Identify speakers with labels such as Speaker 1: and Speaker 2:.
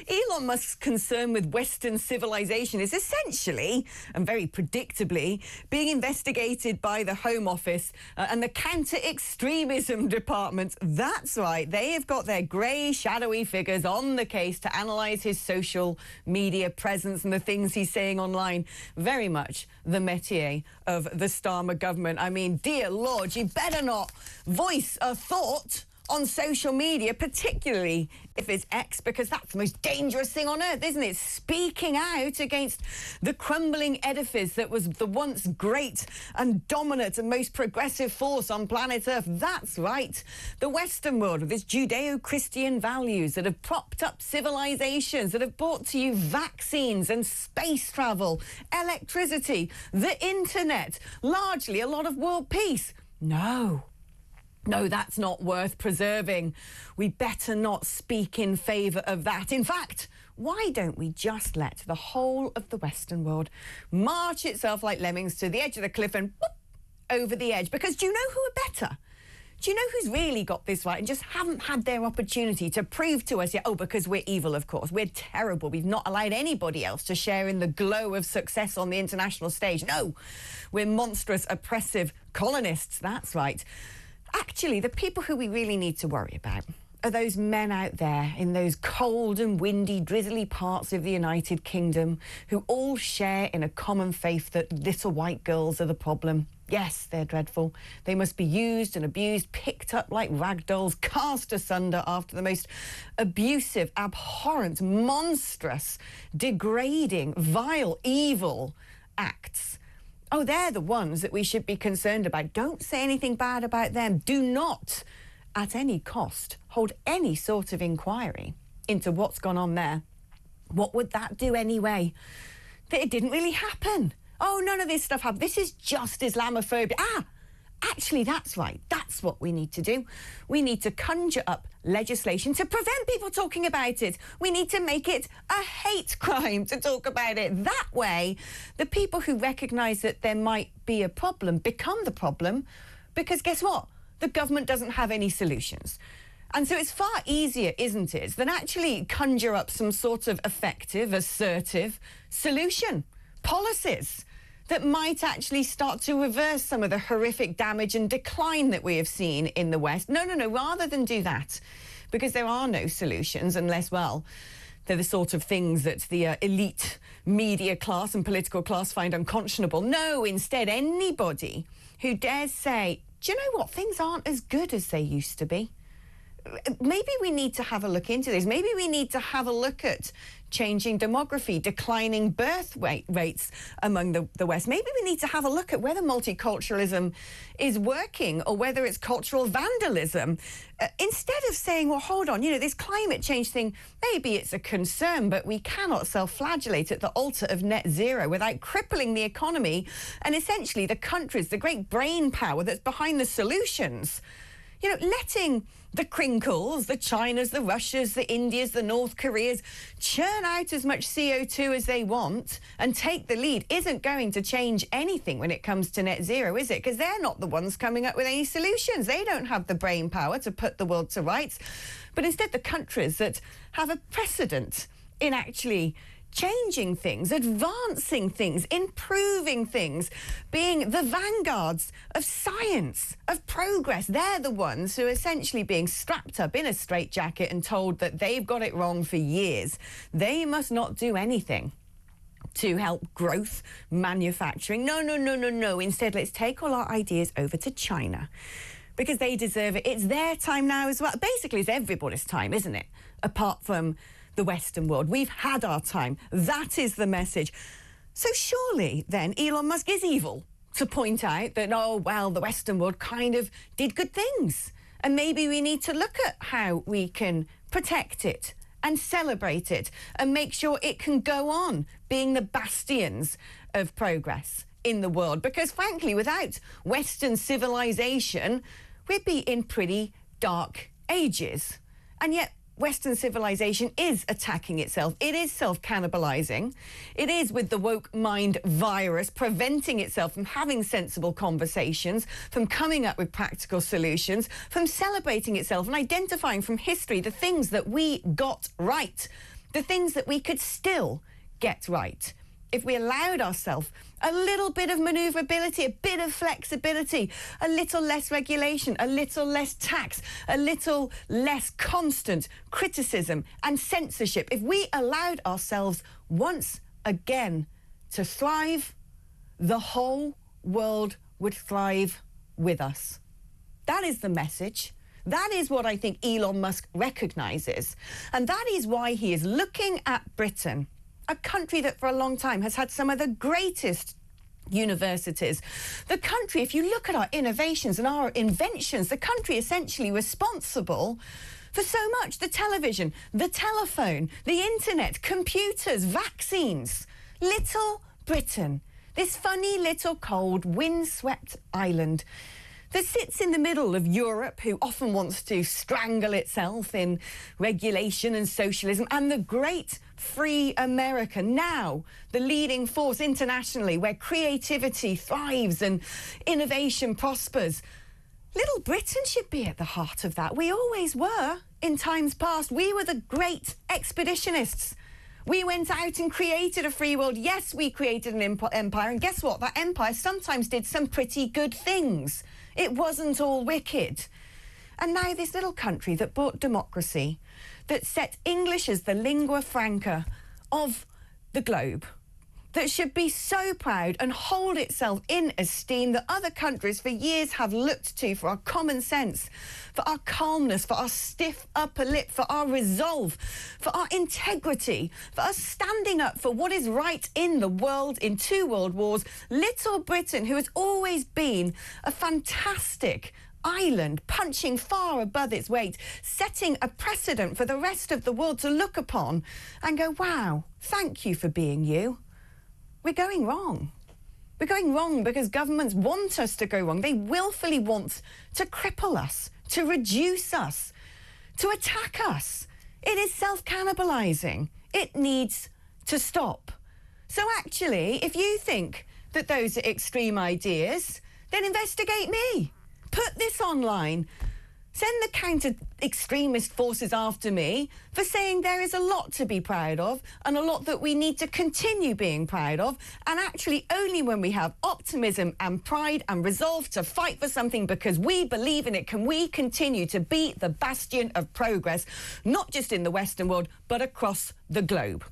Speaker 1: Elon Musk's concern with Western civilization is essentially, and very predictably, being investigated by the Home Office and the counter-extremism department. That's right, they have got their grey, shadowy figures on the case to analyse his social media presence and the things he's saying online. Very much the métier of the Starmer government. I mean, dear Lord, you better not voice a thought on social media, particularly if it's X, because that's the most dangerous thing on earth, isn't it? Speaking out against the crumbling edifice that was the once great and dominant and most progressive force on planet Earth. That's right. The Western world with its Judeo-Christian values that have propped up civilizations, that have brought to you vaccines and space travel, electricity, the internet, largely a lot of world peace. No, that's not worth preserving. We better not speak in favour of that. In fact, why don't we just let the whole of the Western world march itself like lemmings to the edge of the cliff and whoop, over the edge? Because do you know who are better? Do you know who's really got this right and just haven't had their opportunity to prove to us yet? Oh, because we're evil, of course. We're terrible. We've not allowed anybody else to share in the glow of success on the international stage. No, we're monstrous, oppressive colonists. That's right. Actually, the people who we really need to worry about are those men out there in those cold and windy, drizzly parts of the United Kingdom who all share in a common faith that little white girls are the problem. Yes, they're dreadful. They must be used and abused, picked up like rag dolls, cast asunder after the most abusive, abhorrent, monstrous, degrading, vile, evil acts. Oh, they're the ones that we should be concerned about. Don't say anything bad about them. Do not, at any cost, hold any sort of inquiry into what's gone on there. What would that do anyway? It didn't really happen. Oh, none of this stuff happened. This is just Islamophobia. Actually, that's right. That's what we need to do. We need to conjure up legislation to prevent people talking about it. We need to make it a hate crime to talk about it. That way, the people who recognise that there might be a problem become the problem, because guess what? The government doesn't have any solutions. And so it's far easier, isn't it, than actually conjure up some sort of effective, assertive solution, policies that might actually start to reverse some of the horrific damage and decline that we have seen in the West. No, rather than do that, because there are no solutions unless, well, they're the sort of things that the elite media class and political class find unconscionable. No, instead, anybody who dares say, do you know what, things aren't as good as they used to be. Maybe we need to have a look into this. Maybe we need to have a look at changing demography, declining birth rates among the West. Maybe we need to have a look at whether multiculturalism is working or whether it's cultural vandalism. Instead of saying, well, hold on, this climate change thing, maybe it's a concern, but we cannot self-flagellate at the altar of net zero without crippling the economy and essentially the countries, the great brain power that's behind the solutions. Letting the crinkles, the Chinas, the Russias, the Indias, the North Koreas churn out as much CO2 as they want and take the lead isn't going to change anything when it comes to net zero, is it? Because they're not the ones coming up with any solutions. They don't have the brain power to put the world to rights. But instead, the countries that have a precedent in actually changing things, advancing things, improving things, being the vanguards of science, of progress. They're the ones who are essentially being strapped up in a straitjacket and told that they've got it wrong for years. They must not do anything to help growth, manufacturing. No. Instead, let's take all our ideas over to China, because they deserve it. It's their time now as well. Basically, it's everybody's time, isn't it? Apart from the Western world. We've had our time. That is the message. So surely, then, Elon Musk is evil to point out that, oh, well, the Western world kind of did good things. And maybe we need to look at how we can protect it and celebrate it and make sure it can go on being the bastions of progress in the world. Because, frankly, without Western civilization, we'd be in pretty dark ages. And yet, Western civilization is attacking itself. It is self-cannibalizing. It is, with the woke mind virus, preventing itself from having sensible conversations, from coming up with practical solutions, from celebrating itself and identifying from history the things that we got right. the things that we could still get right if we allowed ourselves a little bit of manoeuvrability, a bit of flexibility, a little less regulation, a little less tax, a little less constant criticism and censorship. If we allowed ourselves once again to thrive, the whole world would thrive with us. That is the message. That is what I think Elon Musk recognises. And that is why he is looking at Britain, a country that for a long time has had some of the greatest universities. The country, if you look at our innovations and our inventions, the country essentially responsible for so much: the television, the telephone, the internet, computers, vaccines. Little Britain, this funny little cold, windswept island that sits in the middle of Europe, who often wants to strangle itself in regulation and socialism, and the great free America, now the leading force internationally, where creativity thrives and innovation prospers. Little Britain should be at the heart of that. We always were in times past. We were the great expeditionists. We went out and created a free world. Yes, we created an empire, and guess what? That empire sometimes did some pretty good things. It wasn't all wicked. And now this little country that brought democracy, that set English as the lingua franca of the globe, that should be so proud and hold itself in esteem, that other countries for years have looked to for our common sense, for our calmness, for our stiff upper lip, for our resolve, for our integrity, for us standing up for what is right in the world in 2 world wars. Little Britain, who has always been a fantastic island, punching far above its weight, setting a precedent for the rest of the world to look upon and go, wow, thank you for being you. We're going wrong. We're going wrong because governments want us to go wrong. They willfully want to cripple us, to reduce us, to attack us. It is self-cannibalizing. It needs to stop. So actually, if you think that those are extreme ideas, then investigate me. Put this online. Send the counter-extremist forces after me for saying there is a lot to be proud of and a lot that we need to continue being proud of. And actually, only when we have optimism and pride and resolve to fight for something because we believe in it can we continue to be the bastion of progress, not just in the Western world, but across the globe.